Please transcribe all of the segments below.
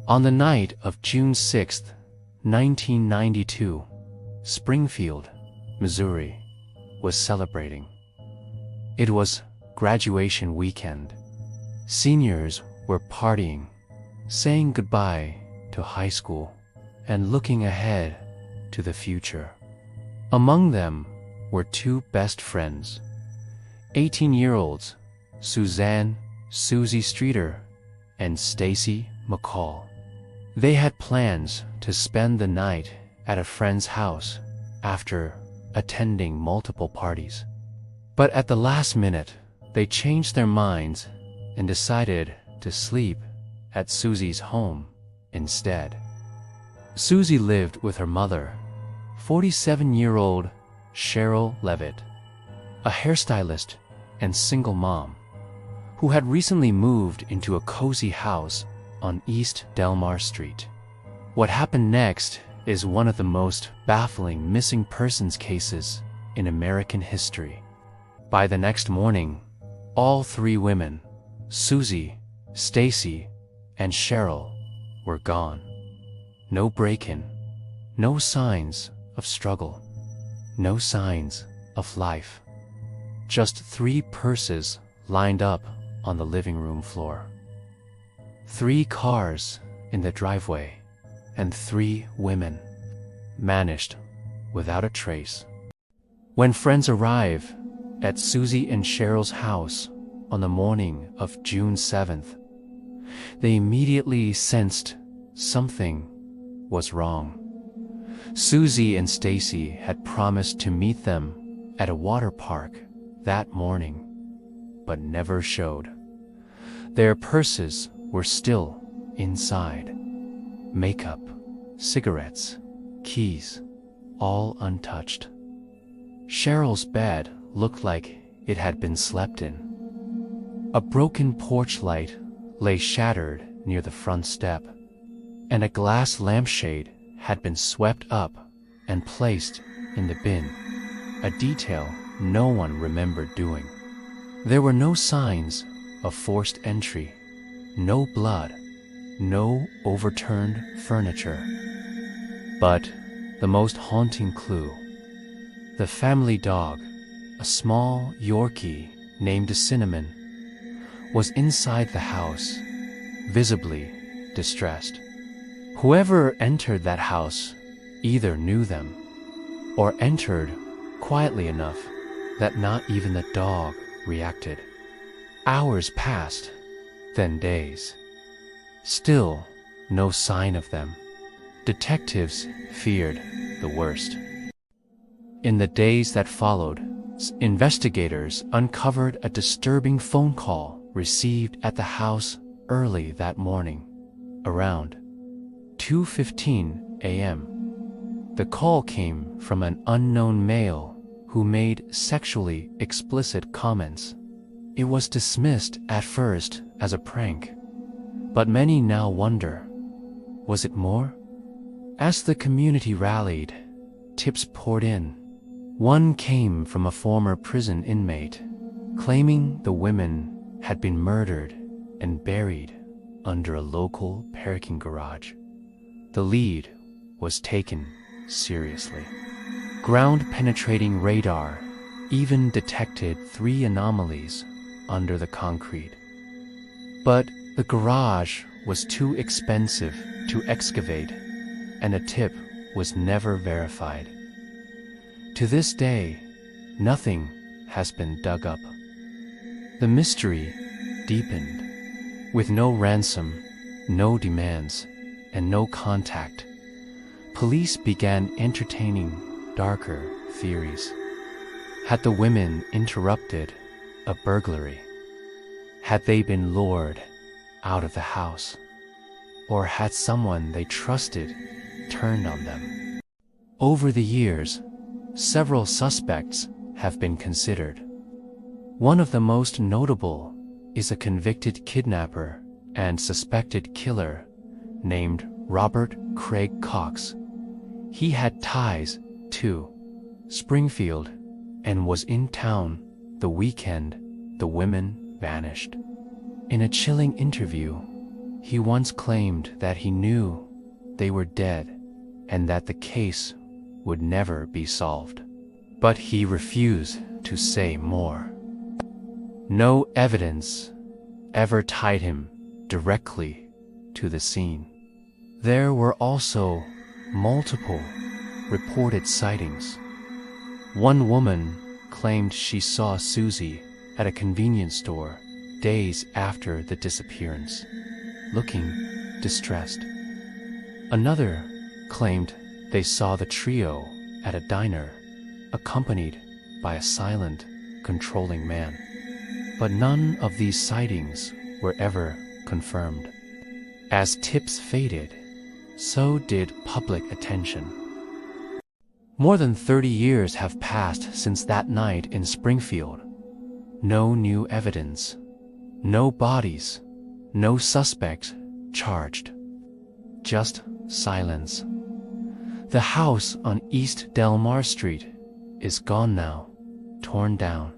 On the night of June 6, 1992, Springfield, Missouri, was celebrating. It was graduation weekend. Seniors were partying, saying goodbye to high school, and looking ahead to the future. Among them were two best friends, 18-year-olds Suzie Streeter and Stacy McCall. They had plans to spend the night at a friend's house after attending multiple parties. But at the last minute, they changed their minds and decided to sleep at Suzie's home instead. Suzie lived with her mother, 47-year-old Sherrill Levitt, a hairstylist and single mom, who had recently moved into a cozy house on East Delmar Street. What happened next is one of the most baffling missing persons cases in American history. By the next morning, all three women, Suzie, Stacy, and Sherrill, were gone. No break-in, no signs of struggle, no signs of life. Just three purses lined up on the living room floor. 3 cars in the driveway, and 3 women vanished without a trace. When friends arrived at Suzie and Sherrill's house on the morning of June 7th, they immediately sensed something was wrong. Suzie and Stacy had promised to meet them at a water park that morning, but never showed. Their purses were still inside. Makeup, cigarettes, keys, all untouched. Sherrill's bed looked like it had been slept in. A broken porch light lay shattered near the front step, and a glass lampshade had been swept up and placed in the bin, a detail no one remembered doing. There were no signs of forced entry, no blood, no overturned furniture. But the most haunting clue: the family dog, a small Yorkie named Cinnamon, was inside the house, visibly distressed. Whoever entered that house either knew them or entered quietly enough that not even the dog reacted. Hours passed, then days. Still no sign of them. Detectives feared the worst. In the days that followed, investigators uncovered a disturbing phone call received at the house early that morning, around 2:15 a.m. The call came from an unknown male who made sexually explicit comments. It was dismissed at first as a prank, but many now wonder, was it more? As the community rallied, tips poured in. One came from a former prison inmate, claiming the women had been murdered and buried under a local parking garage. The lead was taken seriously. Ground-penetrating radar even detected 3 anomalies under the concrete. But the garage was too expensive to excavate, and a tip was never verified. To this day, nothing has been dug up. The mystery deepened. With no ransom, no demands, and no contact, police began entertaining darker theories. Had the women interrupted a burglary? Had they been lured out of the house? Or had someone they trusted turned on them? Over the years, several suspects have been considered. One of the most notable is a convicted kidnapper and suspected killer named Robert Craig Cox. He had ties to Springfield and was in town the weekend the women vanished. In a chilling interview, He once claimed that he knew they were dead and that the case would never be solved. But he refused to say more. No evidence ever tied him directly to the scene. There were also multiple reported sightings. One woman claimed she saw Suzie at a convenience store days after the disappearance, looking distressed. Another claimed they saw the trio at a diner, accompanied by a silent, controlling man. But none of these sightings were ever confirmed. As tips faded, so did public attention. More than 30 years have passed since that night in Springfield. No new evidence, no bodies, no suspects charged. Just silence. The house on East Delmar Street is gone now, torn down.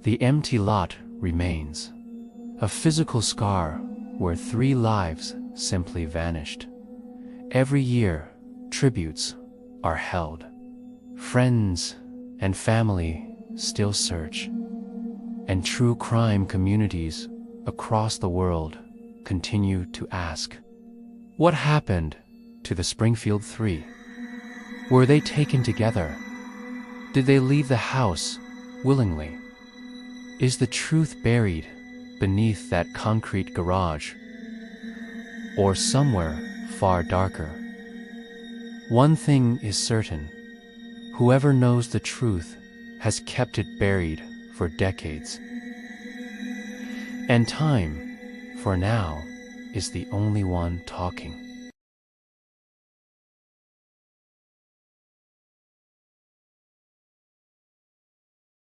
The empty lot remains, a physical scar where 3 lives simply vanished. Every year, tributes are held. Friends and family still search, and true crime communities across the world continue to ask, what happened to the Springfield Three? Were they taken together? Did they leave the house willingly? Is the truth buried beneath that concrete garage, or somewhere far darker? One thing is certain: whoever knows the truth has kept it buried for decades. And time, for now, is the only one talking.